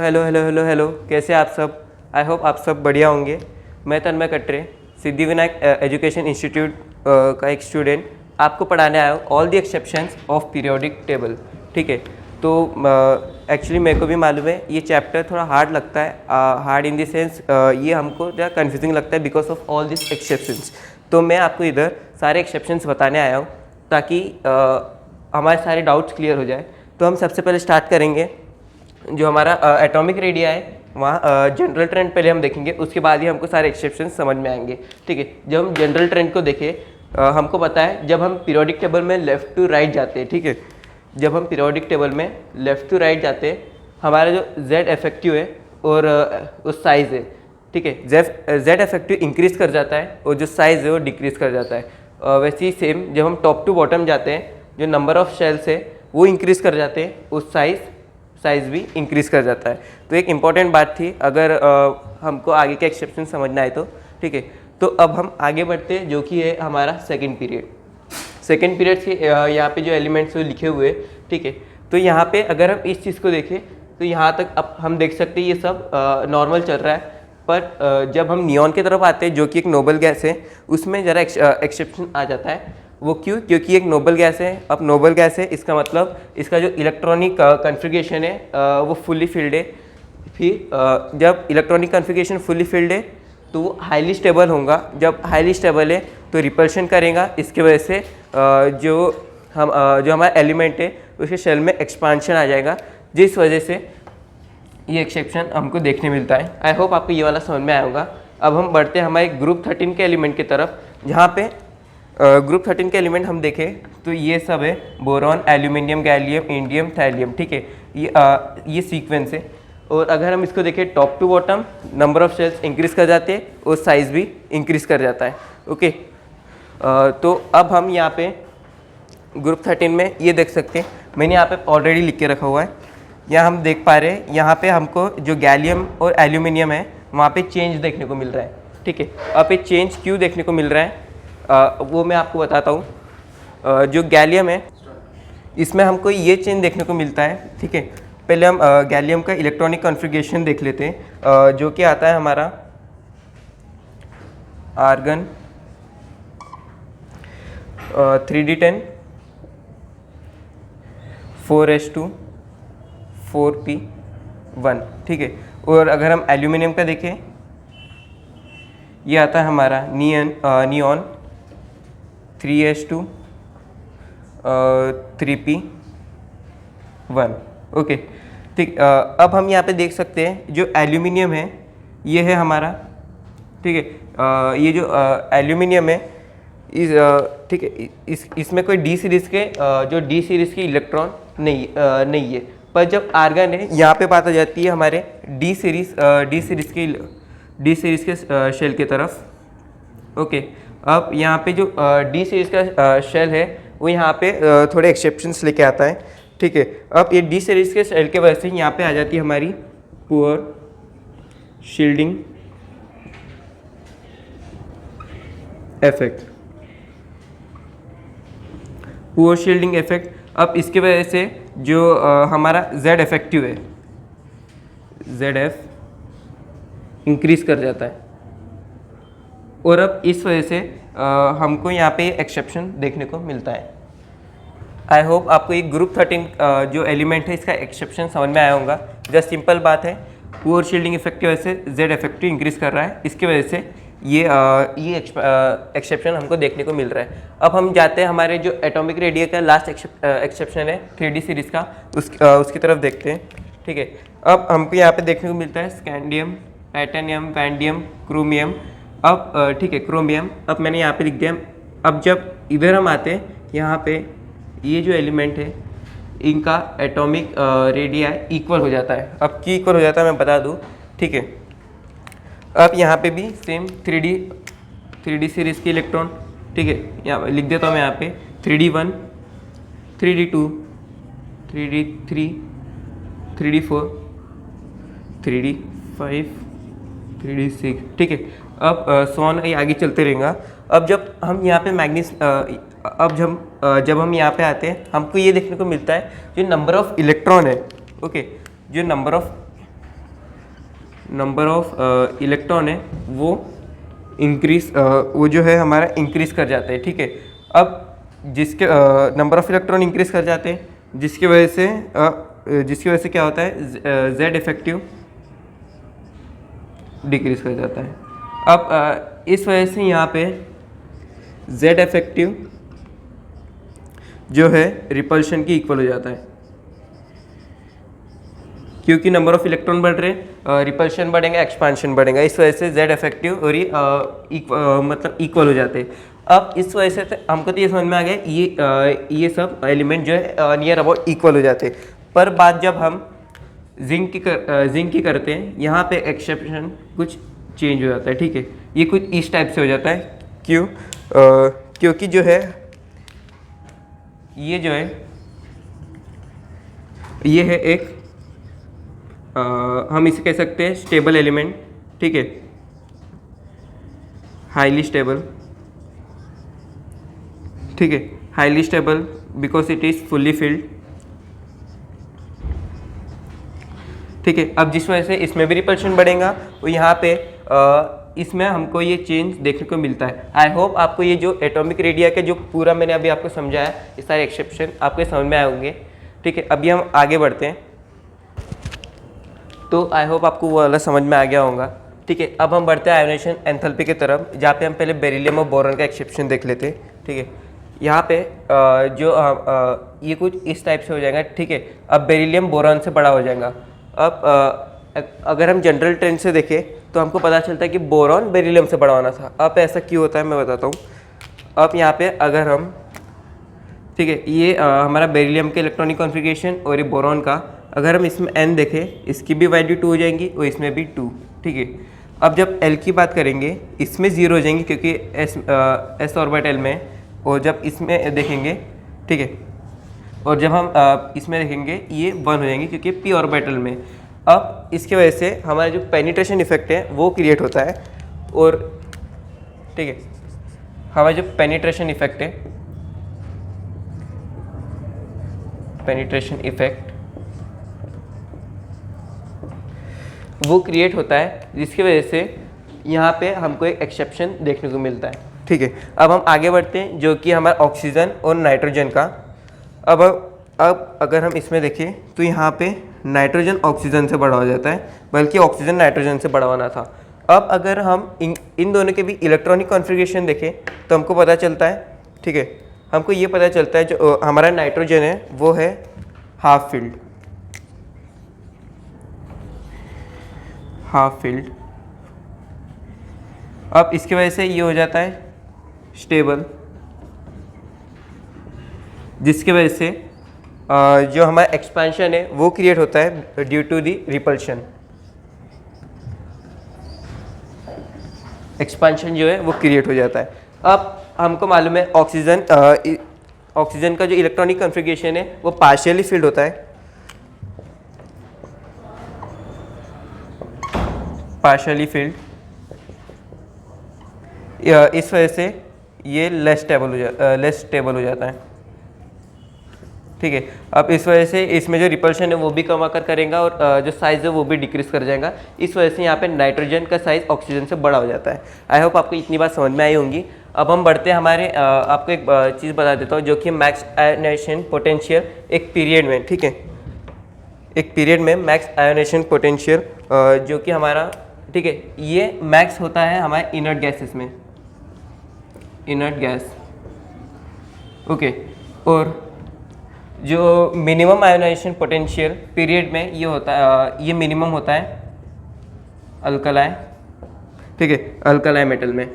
Hello hello hello hello, कैसे आप सब? आई होप आप सब बढ़िया होंगे। मैं तन्मय कटरे, सिद्धिविनायक एजुकेशन इंस्टीट्यूट का एक स्टूडेंट आपको पढ़ाने आया हूँ all the exceptions of periodic table. ठीक है, तो एक्चुअली मेरे को भी मालूम है ये चैप्टर थोड़ा हार्ड लगता है, हार्ड इन द सेंस ये हमको थोड़ा कन्फ्यूजिंग लगता है because of all this exceptions. तो मैं आपको इधर सारे एक्सेप्शंस बताने आया हूँ ताकि हमारे सारे डाउट्स क्लियर हो जाए। तो हम सबसे पहले स्टार्ट करेंगे जो हमारा एटॉमिक रेडिया है, वहाँ जनरल ट्रेंड पहले हम देखेंगे, उसके बाद ही हमको सारे एक्सेप्शन समझ में आएंगे। ठीक है, जब हम जनरल ट्रेंड को देखें, हमको पता है जब हम पीरियोडिक टेबल में लेफ़्ट टू राइट जाते हैं, ठीक है, जब हम पीरियोडिक टेबल में लेफ़्ट टू राइट जाते हैं, हमारा जो जेड इफेक्टिव है और उस साइज़ है, ठीक है, जेड इफेक्टिव इंक्रीज़ कर जाता है और जो साइज़ है वो डिक्रीज़ कर जाता है। वैसे ही सेम जब हम टॉप टू बॉटम जाते हैं, जो नंबर ऑफ शेल्स है वो इंक्रीज़ कर जाते हैं, उस साइज़ भी इंक्रीज़ कर जाता है। तो एक इम्पॉर्टेंट बात थी अगर हमको आगे के एक्सेप्शन समझना है तो। ठीक है, तो अब हम आगे बढ़ते हैं जो कि है हमारा सेकंड पीरियड। सेकंड पीरियड के यहाँ पे जो एलिमेंट्स लिखे हुए, ठीक है, तो यहाँ पे अगर हम इस चीज़ को देखें तो यहाँ तक अब हम देख सकते हैं ये सब नॉर्मल चल रहा है, पर जब हम नियॉन की तरफ आते हैं जो कि एक नोबल गैस है, उसमें ज़रा एक्सेप्शन आ जाता है। वो क्यों? क्योंकि एक नोबल गैस है। अब नोबल गैस है, इसका मतलब इसका जो इलेक्ट्रॉनिक कॉन्फ़िगरेशन है वो फुली फिल्ड है। फिर जब इलेक्ट्रॉनिक कॉन्फ़िगरेशन फुली फिल्ड है तो वो हाईली स्टेबल होगा। जब हाईली स्टेबल है तो रिपल्शन करेगा, इसके वजह से जो हमारा एलिमेंट है उसके शेल में एक्सपांशन आ जाएगा, जिस वजह से ये एक्सेप्शन हमको देखने मिलता है। आई होप आपको ये वाला समझ में आया होगा। अब हम बढ़ते हैं हमारे ग्रुप 13 के एलिमेंट की तरफ, जहाँ पे ग्रुप 13 के एलिमेंट हम देखें तो ये सब है boron, aluminium, gallium, indium, thallium. ठीक है, ये सीक्वेंस है। और अगर हम इसको देखें top to bottom, number of shells increase कर जाते हैं और साइज़ भी इंक्रीज कर जाता है। ओके, तो अब हम यहाँ पे ग्रुप 13 में ये देख सकते हैं, मैंने यहाँ पे ऑलरेडी लिख के रखा हुआ है। यहाँ हम देख पा रहे हैं, यहाँ पे हमको जो गैलियम और एल्यूमिनियम है वहाँ पे चेंज देखने को मिल रहा है। ठीक है, अब ये चेंज क्यों देखने को मिल रहा है वो मैं आपको बताता हूँ। जो गैलियम है इसमें हमको ये चेंज देखने को मिलता है। ठीक है, पहले हम गैलियम का इलेक्ट्रॉनिक कॉन्फ़िगरेशन देख लेते हैं, जो कि आता है हमारा आर्गन 3d10 4s2 4p1। ठीक है, और अगर हम एल्यूमिनियम का देखें, ये आता है हमारा नियॉन 3s2 3p1। ओके, ठीक। अब हम यहाँ पे देख सकते हैं जो एल्यूमिनियम है ये है हमारा, ठीक है, ये जो एल्यूमिनियम है ठीक है, इसमें कोई डी सीरीज़ के जो डी सीरीज़ की इलेक्ट्रॉन नहीं है, पर जब आर्गन है यहाँ पे बात आ जाती है हमारे डी सीरीज़ के शेल की तरफ। ओके, अब यहाँ पे जो डी सीरीज़ का शेल है वो यहाँ पे थोड़े एक्सेप्शंस लेके आता है। ठीक है, अब ये डी सीरीज़ के शेल के वजह से यहाँ पे आ जाती है हमारी poor shielding effect. Poor shielding effect, अब इसके वजह से जो हमारा जेड इफेक्टिव है, ZF इंक्रीज कर जाता है, और अब इस वजह से हमको यहाँ पे एक्सेप्शन देखने को मिलता है। आई होप आपको ये ग्रुप 13 जो एलिमेंट है इसका एक्सेप्शन समझ में आया होगा। जस्ट सिंपल बात है, पुअर शील्डिंग इफेक्ट की वजह से जेड इफेक्टिव इंक्रीज कर रहा है, इसकी वजह से ये एक्सेप्शन हमको देखने को मिल रहा है। अब हम जाते हैं हमारे जो एटॉमिक रेडिया का लास्ट एक्सेप्शन है 3D सीरीज़ का, उसकी तरफ देखते हैं। ठीक है, अब हमको यहाँ पे देखने को मिलता है स्कैंडियम, टाइटेनियम, वैंडियम, क्रोमियम। अब ठीक है, क्रोमियम अब मैंने यहाँ पे लिख दिया। अब जब इधर हम आते हैं, यहाँ पे ये जो एलिमेंट है इनका एटॉमिक रेडिया इक्वल हो जाता है। अब क्यों इक्वल हो जाता है मैं बता दूँ। ठीक है, अब यहाँ पे भी सेम 3D सीरीज़ के इलेक्ट्रॉन, ठीक है, यहाँ लिख देता हूँ मैं यहाँ पे 3D1 3D2 3D3 3D4 3D5 3D6। ठीक है, अब सोन ये आगे चलते रहेगा। अब जब हम यहाँ पे जब हम यहाँ पे आते हैं, हमको ये देखने को मिलता है जो नंबर ऑफ इलेक्ट्रॉन है। ओके, जो number of number of electron है वो इंक्रीज वो जो है हमारा इंक्रीज कर जाता है, ठीक है। अब जिसके नंबर ऑफ इलेक्ट्रॉन इंक्रीज कर जाते हैं जिसकी वजह से क्या होता है, जेड इफेक्टिव डिक्रीज कर जाता है। अब इस वजह से यहाँ पे जेड इफेक्टिव जो है रिपल्शन की इक्वल हो जाता है, क्योंकि नंबर ऑफ इलेक्ट्रॉन बढ़ रहे हैं, रिपल्शन बढ़ेगा, एक्सपांशन बढ़ेगा, इस वजह से जेड इफेक्टिव और मतलब इक्वल हो जाते हैं। अब इस वजह से हमको तो ये समझ में आ गया ये सब एलिमेंट जो है नियर अबाउट इक्वल हो जाते हैं। पर बात जब हम जिंक की करते हैं, यहाँ पे एक्सेप्शन कुछ चेंज हो जाता है, ठीक है। ये कुछ इस टाइप से हो जाता है, क्योंकि जो है ये जो है ये है एक हम इसे कह सकते हैं स्टेबल एलिमेंट, ठीक है, हाईली स्टेबल, ठीक है, highly stable because it is fully filled, ठीक है। अब जिस वजह से इसमें भी रिपल्शन बढ़ेगा और यहाँ पे इसमें हमको ये चेंज देखने को मिलता है। आई होप आपको ये जो एटॉमिक रेडिया के जो पूरा मैंने अभी आपको समझाया, ये सारे एक्सेप्शन आपको समझ में आए होंगे, ठीक है। अभी हम आगे बढ़ते हैं, तो आई होप आपको वो वाला समझ में आ गया होगा, ठीक है। अब हम बढ़ते हैं आयोनेशन एंथैल्पी की तरफ, जहाँ पे हम पहले बेरिलियम और बोरॉन का एक्सेप्शन देख लेते हैं, ठीक है। यहाँ पे ये कुछ इस टाइप से हो जाएगा, ठीक है। अब बेरिलियम बोरॉन से बड़ा हो जाएगा। अब अगर हम जनरल ट्रेंड से देखें तो हमको पता चलता है कि बोरॉन बेरिलियम से बड़ा होना था। अब ऐसा क्यों होता है मैं बताता हूँ। अब यहाँ पे अगर हम, ठीक है, ये हमारा बेरिलियम के इलेक्ट्रॉनिक कॉन्फ़िगरेशन और ये बोरॉन का, अगर हम इसमें n देखें, इसकी भी वैल्यू 2 हो जाएंगी और इसमें भी 2, ठीक है। अब जब L की बात करेंगे, इसमें 0 हो जाएंगी क्योंकि s ऑर्बिटल में, और जब इसमें देखेंगे, ठीक है, और जब हम इसमें देखेंगे ये 1 हो जाएंगी क्योंकि p ऑर्बिटल में। अब इसकी वजह से हमारा जो पेनिट्रेशन इफेक्ट है वो क्रिएट होता है, और ठीक है, हमारा जो पेनिट्रेशन इफेक्ट है, पेनिट्रेशन इफेक्ट वो क्रिएट होता है, जिसकी वजह से यहाँ पे हमको एक एक्सेप्शन देखने को मिलता है, ठीक है। अब हम आगे बढ़ते हैं, जो कि हमारा ऑक्सीजन और नाइट्रोजन का। अब अगर हम इसमें देखें तो यहाँ पे नाइट्रोजन ऑक्सीजन से बड़ा हो जाता है, बल्कि ऑक्सीजन नाइट्रोजन से बड़ा होना था। अब अगर हम इन दोनों के भी इलेक्ट्रॉनिक कॉन्फ़िगरेशन देखें तो हमको पता चलता है, ठीक है, हमको ये पता चलता है जो हमारा नाइट्रोजन है वो है हाफ फिल्ड, हाफ फिल्ड। अब इसकी वजह से ये हो जाता है स्टेबल, जिसकी वजह से जो हमारा एक्सपेंशन है वो क्रिएट होता है due to the repulsion. Expansion जो है वो क्रिएट हो जाता है। अब हमको मालूम है ऑक्सीजन का जो इलेक्ट्रॉनिक कॉन्फ़िगरेशन है वो पार्शियली फिल्ड होता है, पार्शियली फिल्ड। इस वजह से ये लेस स्टेबल हो जाता है, ठीक है। अब इस वजह से इसमें जो रिपल्शन है वो भी कम आकर करेगा और जो साइज़ है वो भी डिक्रीज कर जाएगा। इस वजह से यहाँ पे नाइट्रोजन का साइज़ ऑक्सीजन से बड़ा हो जाता है। आई होप आपको इतनी बात समझ में आई होंगी। अब हम बढ़ते हैं हमारे आपको एक चीज़ बता देता हूँ, जो कि मैक्स आयोनाइजेशन पोटेंशियल एक पीरियड में, ठीक है, एक पीरियड में मैक्स आयोनाइजेशन पोटेंशियल जो कि हमारा, ठीक है, ये मैक्स होता है हमारे इनर्ट गैसेस में, इनर्ट गैस, ओके। और जो मिनिमम आयोनाइजेशन पोटेंशियल पीरियड में ये होता है, ये मिनिमम होता है अल्कलाई, ठीक है, अल्कलाई मेटल में।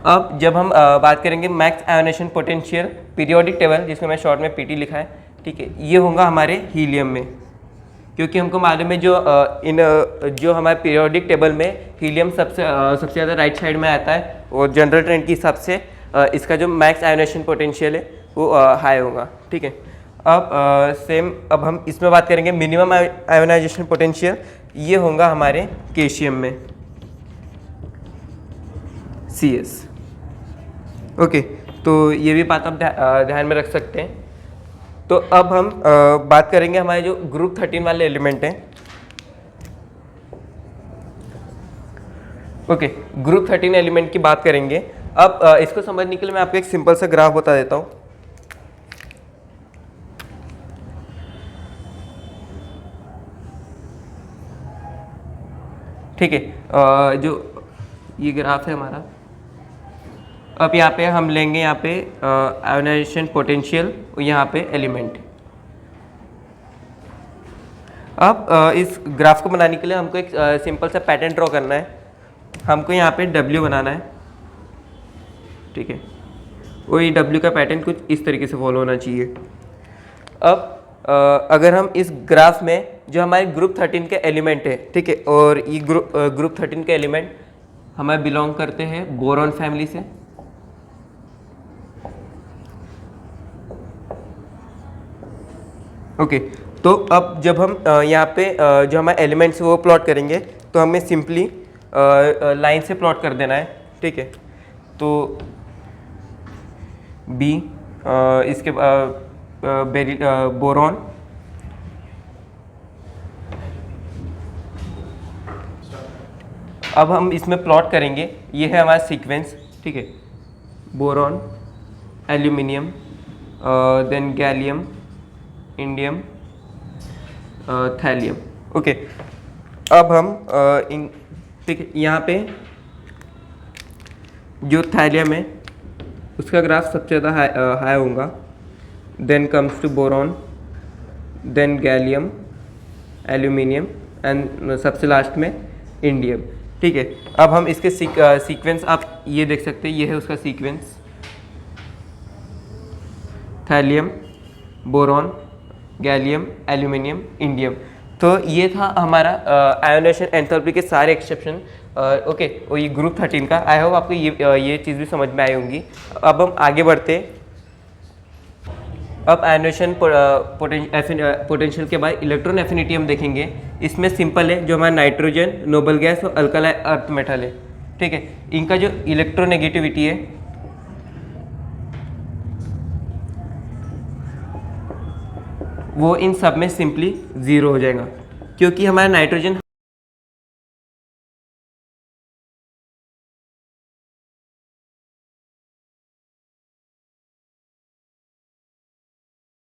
अब जब हम बात करेंगे max ionization potential periodic table, जिसमें मैं शॉर्ट में पीटी लिखा है, ठीक है, ये होगा हमारे हीलियम में, क्योंकि हमको मालूम है जो हमारे पीरियोडिक टेबल में हीलियम सबसे ज़्यादा राइट साइड में आता है, और जनरल ट्रेंड के हिसाब से इसका जो मैक्स आयोनाइजेशन पोटेंशियल है वो हाई होगा, ठीक है। अब हम इसमें बात करेंगे मिनिमम आयोनाइजेशन पोटेंशियल, ये होगा हमारे कैल्शियम में, CS, ओके। तो ये भी बात आप ध्यान में रख सकते हैं। तो अब हम बात करेंगे हमारे जो ग्रुप 13 वाले एलिमेंट हैं। ओके, ग्रुप 13 एलिमेंट की बात करेंगे। अब इसको समझने के लिए मैं आपको एक सिंपल सा ग्राफ बता देता हूँ। ठीक है, जो ये ग्राफ है हमारा, अब यहाँ पे हम लेंगे यहाँ पे आयोनाइजेशन पोटेंशियल और यहाँ पे एलिमेंट। अब इस ग्राफ को बनाने के लिए हमको एक सिंपल सा पैटर्न ड्रॉ करना है। हमको यहाँ पे W बनाना है, ठीक है, वही W का पैटर्न कुछ इस तरीके से फॉलो होना चाहिए। अब अगर हम इस ग्राफ में जो हमारे ग्रुप 13 के एलिमेंट है, ठीक है, और ये ग्रुप 13 के एलिमेंट हमें बिलोंग करते हैं बोरॉन फैमिली से। ओके, तो अब जब हम यहाँ पे जो हमारे एलिमेंट्स वो प्लॉट करेंगे तो हमें सिंपली लाइन से प्लॉट कर देना है, ठीक है। तो बी इसके बोरॉन, अब हम इसमें प्लॉट करेंगे, ये है हमारा सीक्वेंस, ठीक है, boron, aluminium, then gallium, indium, thallium. Okay, अब हम ठीक है, यहाँ पे जो थैलियम है उसका ग्राफ सबसे ज़्यादा हाई होगा, then comes to boron, then gallium, aluminium and सबसे लास्ट में इंडियम। ठीक है, अब हम इसके सीक्वेंस आप ये देख सकते हैं, ये है उसका sequence, thallium, boron, gallium, aluminium, indium. तो ये था हमारा आयोनाइजेशन एंथैल्पी के सारे एक्सेप्शन। ओके, और ये ग्रुप 13 का, आई होप आपको ये चीज़ भी समझ में आई होंगी। अब हम आगे बढ़ते। अब आयोनाइजेशन पोटेंशियल के बाद इलेक्ट्रॉन एफिनिटी हम देखेंगे। इसमें सिंपल है, जो हमारा नाइट्रोजन, नोबल गैस और अल्कली अर्थ मेटल है, ठीक है, इनका जो इलेक्ट्रोनेगेटिविटी है वो इन सब में सिंपली ज़ीरो हो जाएगा, क्योंकि हमारा नाइट्रोजन